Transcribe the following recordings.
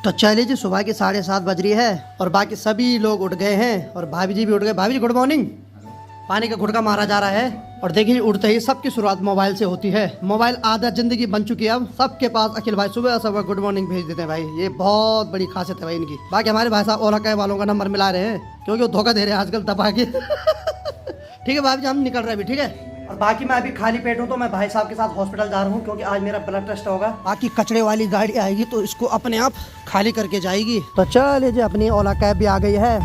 तो चलिए जी, सुबह के 7:30 बज रही है और बाकी सभी लोग उठ गए हैं और भाभी जी भी उठ गए। भाभी जी गुड मॉर्निंग। पानी का घुटका मारा जा रहा है और देखिए उठते ही सबकी शुरुआत मोबाइल से होती है। मोबाइल आदत जिंदगी बन चुकी है अब सबके पास। अखिल भाई सुबह सुबह गुड मॉर्निंग भेज देते हैं भाई, ये बहुत बड़ी खासियत है भाई इनकी। बाकी हमारे भाई साहब ओला कैब वालों का नंबर मिला रहे हैं क्योंकि वो धोखा दे रहे हैं आजकल दबा के। ठीक है भाभी जी, हम निकल रहे हैं अभी, ठीक है। और बाकी मैं अभी खाली पेट हूँ तो मैं भाई साहब के साथ हॉस्पिटल जा रहा हूँ क्योंकि आज मेरा ब्लड टेस्ट होगा। बाकी कचरे वाली गाड़ी आएगी तो इसको अपने आप खाली करके जाएगी। तो चलिए जी, अपनी ओला कैब भी आ गई है।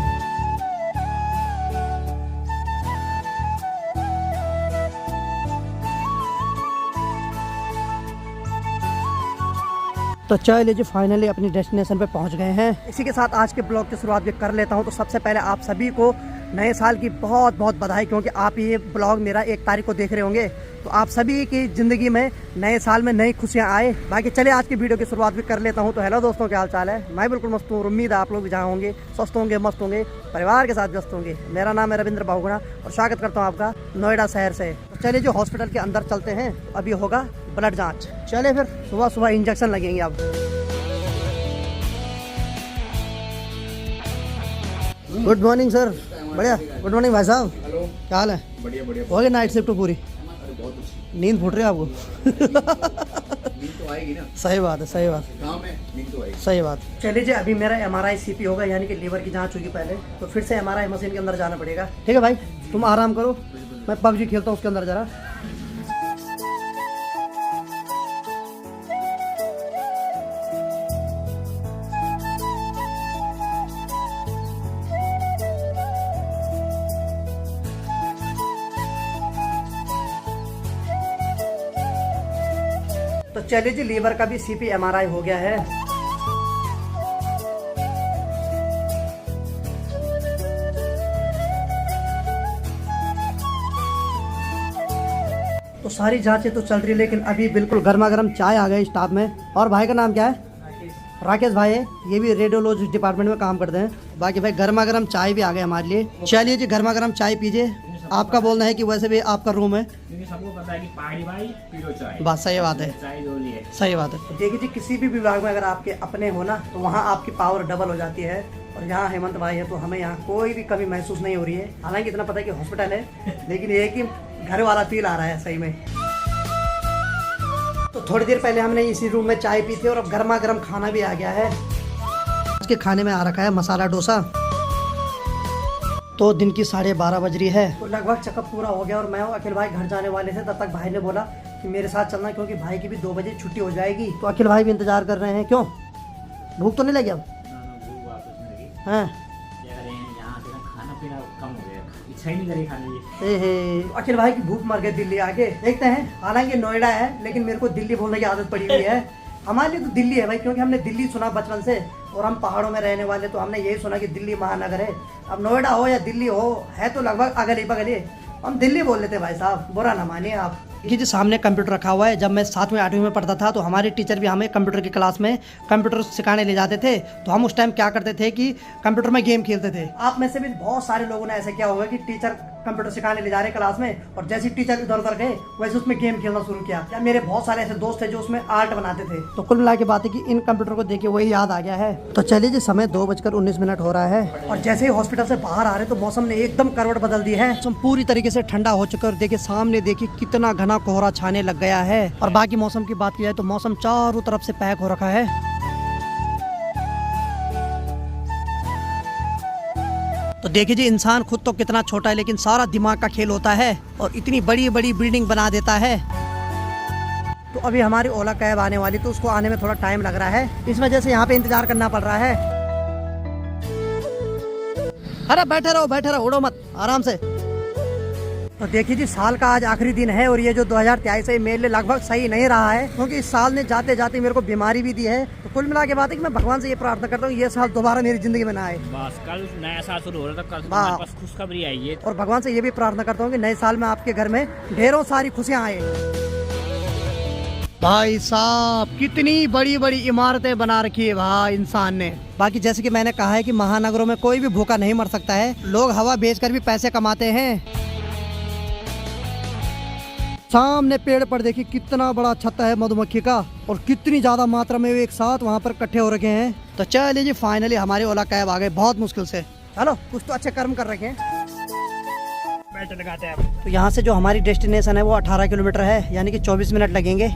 तो चलिए जी, फाइनली अपनी डेस्टिनेशन पे पहुंच गए हैं। इसी के साथ आज के ब्लॉग की शुरुआत भी कर लेता हूं। तो सबसे पहले आप सभी को नए साल की बहुत बहुत बधाई, क्योंकि आप ये ब्लॉग मेरा 1 तारीख को देख रहे होंगे। तो आप सभी की ज़िंदगी में नए साल में नई खुशियां आए। बाकी चलिए आज की वीडियो की शुरुआत भी कर लेता हूं। तो हेलो दोस्तों, क्या हाल चाल है? मैं बिल्कुल मस्त हूँ। उम्मीद है आप लोग भी जहाँ होंगे स्वस्थ होंगे, मस्त होंगे, परिवार के साथ व्यस्त होंगे। मेरा नाम है रविंद्र बहुगुणा और स्वागत करता हूँ आपका नोएडा शहर से। तो चलिए जो हॉस्पिटल के अंदर चलते हैं। अभी होगा ब्लड जाँच। चलिए फिर सुबह सुबह इंजेक्शन लगेंगे अब। Good morning sir. बढ़िया, गुड मॉर्निंग भाई साहब। हेलो, क्या हाल है? बढ़िया बढ़िया। हो गई नाइट शिफ्ट पूरी? अरे बहुत अच्छी। नींद फूट रही है आपको? नींद तो आएगी ना। सही बात है, सही बात, काम है, नींद तो आएगी। सही बात। चलिए जी, अभी मेरा MRI CP होगा, यानी कि लीवर की जांच होगी पहले। तो फिर से MRI मशीन के अंदर जाना पड़ेगा। ठीक है भाई, तुम आराम करो, मैं PUBG खेलता हूँ उसके अंदर जरा। तो चलिए जी, लीवर का भी CP MRI हो गया है। तो सारी जांचें तो चल रही है, लेकिन अभी बिल्कुल गर्मा गर्म चाय आ गई स्टाफ में। और भाई का नाम क्या है? राकेश भाई है, ये भी रेडियोलॉजी डिपार्टमेंट में काम करते हैं। बाकी भाई गर्मा गर्म चाय भी आ गए हमारे लिए। चलिए जी, गर्मा गर्म चाय पीजिए। आपका बोलना है कि वैसे भी आपका रूम है, क्योंकि सबको पता है कि पहाड़ी भाई पीरो चाय। बात सही बात है, चाय जोली है। सही बात है। देखिए जी, किसी भी विभाग में अगर आपके अपने हो ना तो वहाँ आपकी पावर डबल हो जाती है। और यहाँ हेमंत भाई है तो हमें यहाँ कोई भी कमी महसूस नहीं हो रही है। हालांकि इतना पता है कि हॉस्पिटल है, लेकिन ये है कि घर वाला फील आ रहा है सही में। तो थोड़ी देर पहले हमने इसी रूम में चाय पी थी और अब गर्मा गर्म खाना भी आ गया है। आज के खाने में आ रखा है मसाला डोसा। तो दिन की 12:30 बज रही है, तो लगभग चेकअप पूरा हो गया और मैं और अखिल भाई घर जाने वाले थे। तब तक भाई ने बोला कि मेरे साथ चलना, क्योंकि भाई की भी 2 बजे छुट्टी हो जाएगी। तो अखिल भाई भी इंतजार कर रहे हैं। क्यों, भूख तो नहीं लगी अब? भूख वापस नहीं लगी। हाँ, क्या करें, यहाँ से ना खाना पीना कम हो गया, इच्छा ही नहीं करी खाने की। हे अखिल भाई की भूख मर गई दिल्ली आके। देखते हैं, हालांकि नोएडा है लेकिन मेरे को दिल्ली बोलने की आदत पड़ी हुई है। हमारे लिए तो दिल्ली है भाई, क्योंकि हमने दिल्ली सुना बचपन से और हम पहाड़ों में रहने वाले, तो हमने यही सुना कि दिल्ली महानगर है। अब नोएडा हो या दिल्ली हो, है तो लगभग अगल ही बगल ही। हम दिल्ली बोल लेते भाई साहब, बुरा ना मानिए आप। देखिए जी, सामने कंप्यूटर रखा हुआ है। जब मैं 7वीं 8वीं में पढ़ता था तो हमारे टीचर भी हमें कंप्यूटर की क्लास में कंप्यूटर सिखाने ले जाते थे। तो हम उस टाइम क्या करते थे कि कंप्यूटर में गेम खेलते थे। आप में से भी बहुत सारे लोगों ने ऐसा किया होगा कि टीचर कंप्यूटर सिखाने ले जा रहे क्लास में और जैसे टीचर इधर उधर गए वैसे उसमें गेम खेलना शुरू किया। या मेरे बहुत सारे ऐसे दोस्त थे जो उसमें आर्ट बनाते थे। तो कुल मिला के बात है कि इन कंप्यूटर को देख के वही याद आ गया है। तो चलिए जी, समय 2:19 हो रहा है और जैसे ही हॉस्पिटल से बाहर आ रहे तो मौसम ने एकदम करवट बदल दी है। मौसम पूरी तरीके से ठंडा हो चुका है और देखिए सामने देखिए कितना घना कोहरा छाने लग गया है। और बाकी मौसम की बात की जाए तो मौसम चारों तरफ से पैक हो रखा है। तो देखिए जी, इंसान खुद तो कितना छोटा है लेकिन सारा दिमाग का खेल होता है और इतनी बड़ी बड़ी बिल्डिंग बना देता है। तो अभी हमारी ओला कैब आने वाली, तो उसको आने में थोड़ा टाइम लग रहा है, इस वजह से यहाँ पे इंतजार करना पड़ रहा है। अरे बैठे रहो, उड़ो मत, आराम से। तो देखिए जी, साल का आज आखिरी दिन है और ये जो 2023 है मेरे लिए लगभग सही नहीं रहा है, क्योंकि इस साल ने जाते जाते मेरे को बीमारी भी दी है। तो कुल मिला के बात है कि मैं भगवान से ये प्रार्थना करता हूँ ये साल दोबारा मेरी जिंदगी में ना आए। बस कल नया साल शुरू हो रहा था, कल हमारे पास खुशखबरी आई है। और भगवान से ये भी प्रार्थना करता हूँ कि नए साल में आपके घर में ढेरों सारी खुशियाँ आए। भाई साहब, कितनी बड़ी बड़ी इमारतें बना रखी है भाई इंसान ने। बाकी जैसे कि मैंने कहा है कि महानगरों में कोई भी भूखा नहीं मर सकता है, लोग हवा बेचकर भी पैसे कमाते हैं। सामने पेड़ पर देखिए कितना बड़ा छत्ता है मधुमक्खी का, और कितनी ज्यादा मात्रा में एक साथ वहाँ पर इकट्ठे हो रखे हैं। तो चलिए जी फाइनली हमारे ओला कैब आ गए, बहुत मुश्किल से। चलो कुछ तो अच्छे कर्म कर रखे हैं। लगाते हैं। तो यहाँ से जो हमारी डेस्टिनेशन है वो 18 किलोमीटर है, यानी कि 24 मिनट लगेंगे।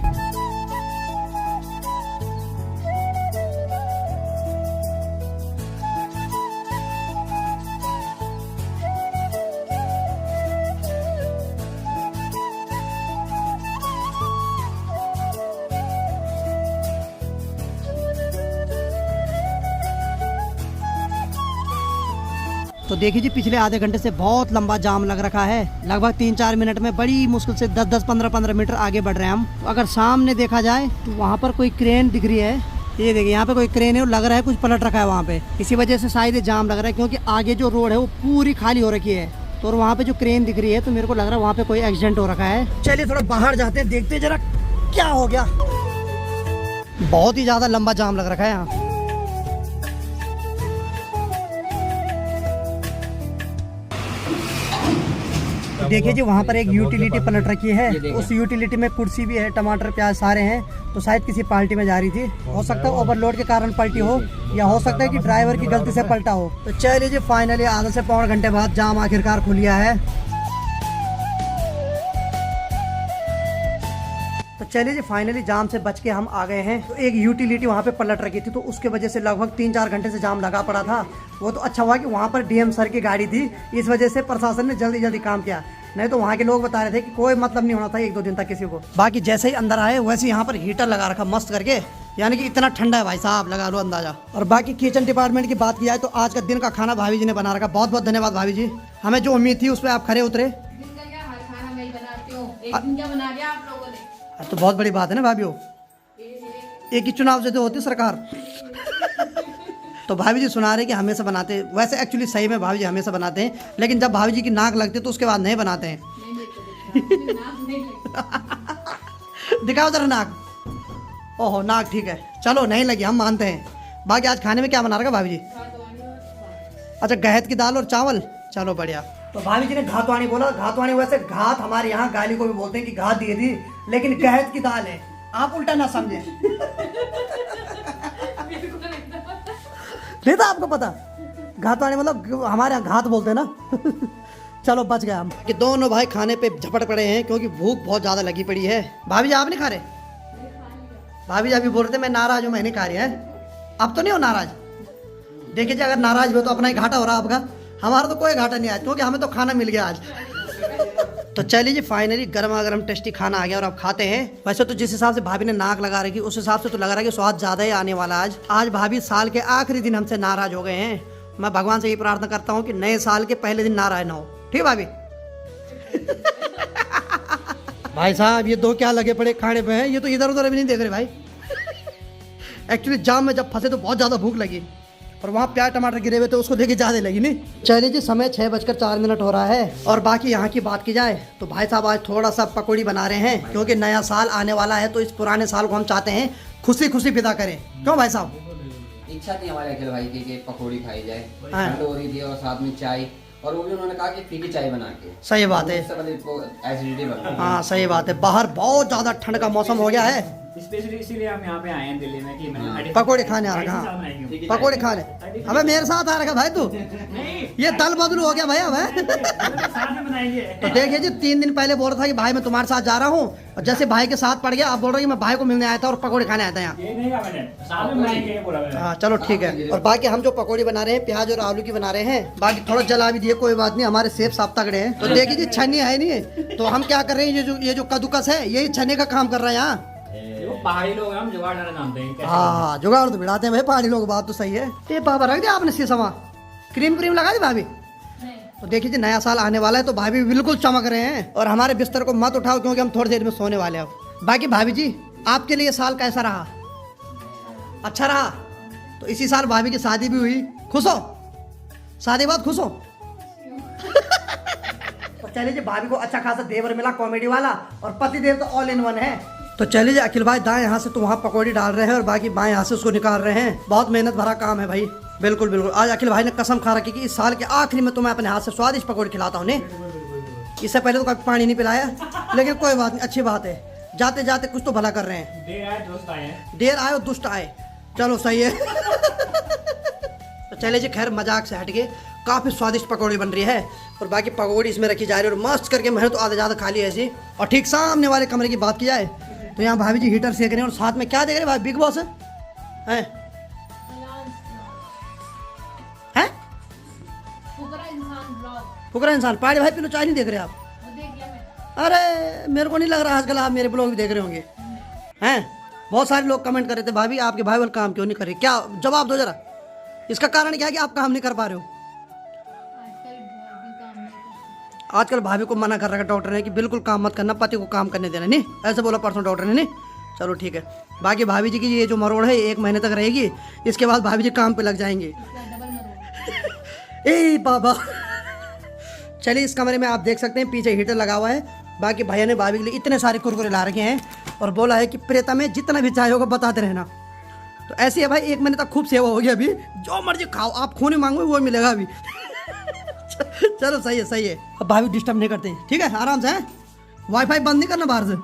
तो देखिए जी पिछले आधे घंटे से बहुत लंबा जाम लग रखा है। लगभग 3-4 मिनट में बड़ी मुश्किल से 10-10, 15-15 मीटर आगे बढ़ रहे हैं हम। अगर सामने देखा जाए तो वहाँ पर कोई क्रेन दिख रही है। ये देखिए यहाँ पे कोई क्रेन है, लग रहा है कुछ पलट रखा है वहाँ पे। इसी वजह से शायद ये जाम लग रहा है, क्योंकि आगे जो रोड है वो पूरी खाली हो रखी है। तो और वहाँ पे जो क्रेन दिख रही है, तो मेरे को लग रहा है वहाँ पे कोई एक्सीडेंट हो रखा है। चलिए थोड़ा बाहर जाते हैं, देखते हैं जरा क्या हो गया। बहुत ही ज्यादा लंबा जाम लग रखा है यहाँ। देखिए जी वहाँ पर एक यूटिलिटी पलट रखी है। उस यूटिलिटी में कुर्सी भी है, टमाटर प्याज सारे हैं। तो शायद किसी पार्टी में जा रही थी, हो सकता है ओवरलोड के कारण पलटी हो, या हो सकता है कि ड्राइवर की गलती से पलटा हो। तो चलिए जी फाइनली आधे से पौन घंटे बाद जाम आखिरकार खुल गया है। तो चलिए जी फाइनली जाम से बच के हम आ गए हैं। तो एक यूटिलिटी वहाँ पे पलट रखी थी, तो उसके वजह से लगभग 3-4 घंटे से जाम लगा पड़ा था। वो तो अच्छा हुआ कि वहाँ पर डीएम सर की गाड़ी थी, इस वजह से प्रशासन ने जल्दी जल्दी काम किया। नहीं तो वहाँ के लोग बता रहे थे कि कोई मतलब नहीं होना था 1-2 दिन तक किसी को। बाकी जैसे ही अंदर आए वैसे यहाँ पर हीटर लगा रखा मस्त करके, यानी कि इतना ठंडा है भाई साहब, लगा लो अंदाजा। और बाकी किचन डिपार्टमेंट की बात की जाए तो आज का दिन का खाना भाभी जी ने बना रखा। बहुत बहुत धन्यवाद भाभी जी, हमें जो उम्मीद थी उस पर आप खरे उतरे। तो बहुत बड़ी बात है ना भाभी, एक ही चुनाव से तो होती सरकार। तो भाभी जी सुना रहे कि हमेशा बनाते हैं। वैसे एक्चुअली सही में भाभी जी हमेशा बनाते हैं, लेकिन जब भाभी जी की नाक लगती है तो उसके बाद नहीं बनाते हैं। दिखाओ जरा नाक। ओहो नाक ठीक है, चलो नहीं लगी, हम मानते हैं। बाकी आज खाने में क्या बना रखा भाभी जी? अच्छा गहत की दाल और चावल, चलो बढ़िया। तो भाभी जी ने घातवानी बोला। घातवानी वैसे घात हमारे यहाँ गाली को भी बोलते हैं कि घात दिए थी, लेकिन गहत की दाल है, आप उल्टा ना समझे। नहीं था आपको पता? घातवानी मतलब हमारे यहाँ घात बोलते हैं ना। चलो बच गए हम कि दोनों भाई खाने पे झपट पड़े हैं, क्योंकि भूख बहुत ज्यादा लगी पड़ी है। भाभी जी आप नहीं खा रहे? भाभी जी अभी बोल रहे थे मैं नाराज हूँ, मैं नहीं खा रही है। अब तो नहीं हो नाराज? देखिए जी अगर नाराज हो तो अपना ही घाटा हो रहा आपका, हमारा तो कोई घाटा नहीं आज, क्योंकि हमें तो खाना मिल गया आज। तो चलिए जी फाइनली गर्मा गर्म टेस्टी खाना आ गया और अब खाते हैं। वैसे तो जिस हिसाब से भाभी ने नाक लगा रखी उस हिसाब से तो लग रहा है कि स्वाद ज्यादा ही आने वाला आज भाभी साल के आखिरी दिन हमसे नाराज हो गए हैं। मैं भगवान से यही प्रार्थना करता हूँ कि नए साल के पहले दिन नाराज ना हो, ठीक भाभी? भाई साहब ये दो क्या लगे पड़े खाने पे हैं, ये तो इधर उधर अभी नहीं देख रहे भाई। एक्चुअली जाम में जब फंसे तो बहुत ज्यादा भूख लगी, और वहाँ प्याज टमाटर गिरे हुए तो उसको देखे ज्यादा लगी नहीं। चलिए जी समय 6:04 हो रहा है। और बाकी यहाँ की बात की जाए तो भाई साहब आज थोड़ा सा पकौड़ी बना रहे हैं, क्योंकि नया साल आने वाला है। तो इस पुराने साल को हम चाहते हैं खुशी खुशी विदा करें, क्यों भाई साहब? इच्छा थी हमारे अखिल भाई की कि पकौड़ी खाई जाए, ठंड हो रही थी और साथ में चाय, और वो भी उन्होंने कहा कि फीकी चाय बना के। सही बात है, एसिडिटी बन। हाँ सही बात है, बाहर बहुत ज्यादा ठंड का मौसम हो गया है। स्पेशली इसीलिए हम यहाँ पे आए हैं दिल्ली में कि मैंने पकौड़े खाने आ रखा। पकौड़े खाने हमें मेरे साथ आ रखा भाई तू, ये दल बदलू हो गया भैया भाई। तो देखिए जी 3 दिन पहले बोल रहा था कि भाई मैं तुम्हारे साथ जा रहा हूँ, और जैसे भाई के साथ पड़ गया अब बोल रहा हूँ मैं भाई को मिलने आया था और पकौड़े खाने आया था यहाँ। हाँ चलो ठीक है। और बाकी हम जो पकौड़ी बना रहे हैं प्याज और आलू की बना रहे हैं, बाकी थोड़ा जला भी दिए, कोई बात नहीं, हमारे सेब साफ तगड़े हैं। तो देखिए जी छन्नी है नहीं, तो हम क्या कर रहे हैं, ये जो कद्दूकस है यही छन्नी का काम कर रहे हैं यहाँ। पहाड़ी लोग हम जुगाड़ जानते हैं। हाँ जुगाड़ तो बिड़ाते हैं भाई पहाड़ी लोग, बात तो सही है। ये पापा रख दिया आपने शीशा, क्रीम लगा दी भाभी? तो देखिए जी नया साल आने वाला है तो भाभी बिल्कुल चमक रहे हैं। और हमारे बिस्तर को मत उठाओ क्योंकि हम थोड़ी देर में सोने वाले हैं। बाकी भाभी जी आपके लिए साल कैसा रहा? अच्छा रहा? तो इसी साल भाभी की शादी भी हुई, खुश हो? शादी बाद खुश हो? तो चलिए जी भाभी को अच्छा खासा देवर मिला कॉमेडी वाला, और पति देव तो ऑल इन वन है। तो चलिए जी अखिल भाई दाएं यहाँ से तो वहाँ पकौड़ी डाल रहे हैं, और बाकी बाएं यहाँ से उसको निकाल रहे हैं। बहुत मेहनत भरा काम है भाई। बिल्कुल बिल्कुल। आज अखिल भाई ने कसम खा रखी कि इस साल के आखिरी में तो मैं अपने हाथ से स्वादिष्ट पकौड़ी खिलाता हूँ। इससे पहले तो कभी पानी नहीं पिलाया, लेकिन कोई बात नहीं, अच्छी बात है। जाते जाते कुछ तो भला कर रहे हैं। देर आए दोस्त आए हैं। देर आए और दुष्ट आए, चलो सही है। तो चले जी, खैर मजाक से हट के काफ़ी स्वादिष्ट पकौड़ी बन रही है और बाकी पकौड़ी इसमें रखी जा रही है और मस्त करके मैंने तो आधा ज़्यादा खा ली ऐसी। और ठीक सामने वाले कमरे की बात की जाए तो यहाँ भाभी जी हीटर सेक रहे हैं और साथ में क्या देख रहे हैं भाई, बिग बॉस है हैं? फुकरा इंसान। पाड़ी भाई पिलो चाय नहीं देख रहे आप? अरे मेरे को नहीं लग रहा आजकल आप मेरे ब्लॉग भी देख रहे होंगे हैं। बहुत सारे लोग कमेंट कर रहे थे भाभी आपके भाई वाले काम क्यों नहीं कर रहे, क्या जवाब दो जरा, इसका कारण क्या है कि आप काम नहीं कर पा रहे हो? आजकल भाभी को मना कर रखा डॉक्टर ने कि बिल्कुल काम मत करना, पति को काम करने देना, नहीं ऐसे बोला परसों डॉक्टर ने, नहीं चलो ठीक है। बाकी भाभी जी की ये जो मरोड़ है 1 महीने तक रहेगी, इसके बाद भाभी जी काम पे लग जाएंगे। ए बाबा, चलिए इस कमरे में आप देख सकते हैं पीछे हीटर लगा हुआ है। बाकी भैया ने भाभी के लिए इतने सारे कुरकुरे ला रखे हैं और बोला है कि प्रेता में जितना भी चाहे होगा बताते रहना। तो ऐसे है भाई, 1 महीने तक खूब सेवा होगी, अभी जो मर्जी खाओ, आप खून मांगो वो मिलेगा अभी। चलो सही है सही है। अब भाभी डिस्टर्ब नहीं करते, ठीक है, आराम से है, वाईफाई बंद नहीं करना बाहर से।